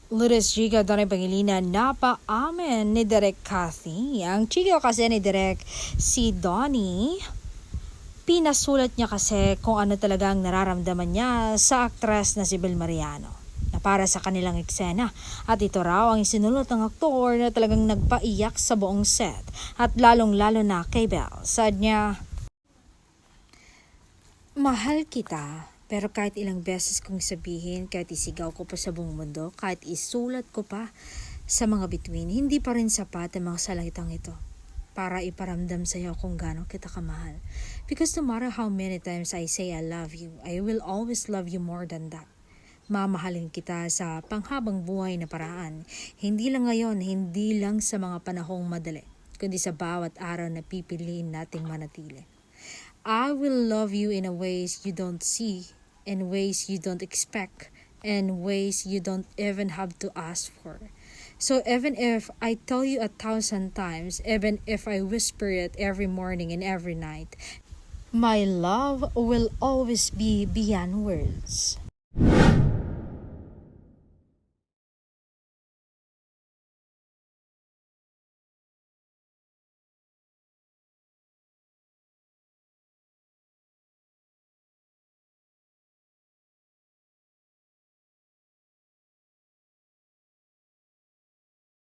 Lourdes Giga Donay Pangilinan napaamen ni Direk Cathy. Ang chika kasi ni Direk si Donnie, pinasulat niya kasi kung ano talagang nararamdaman niya sa aktres na si Bel Mariano na para sa kanilang eksena. At ito raw ang isinulot ng aktor na talagang nagpaiyak sa buong set at lalong-lalo na kay Bel. Saad niya, "Mahal kita, pero kahit ilang beses kong sabihin, kahit isigaw ko pa sa buong mundo, kahit isulat ko pa sa mga bituin, hindi pa rin sapat ang mga salitang ito para iparamdam sa iyo kung gaano kita kamahal. Because no matter how many times I say I love you, I will always love you more than that. Mamahalin kita sa panghabang buhay na paraan. Hindi lang ngayon, hindi lang sa mga panahong madali, kundi sa bawat araw na pipiliin nating manatili. I will love you in a ways you don't see, in ways you don't expect, and ways you don't even have to ask for. So even if I tell you 1,000 times, even if I whisper it every morning and every night, my love will always be beyond words."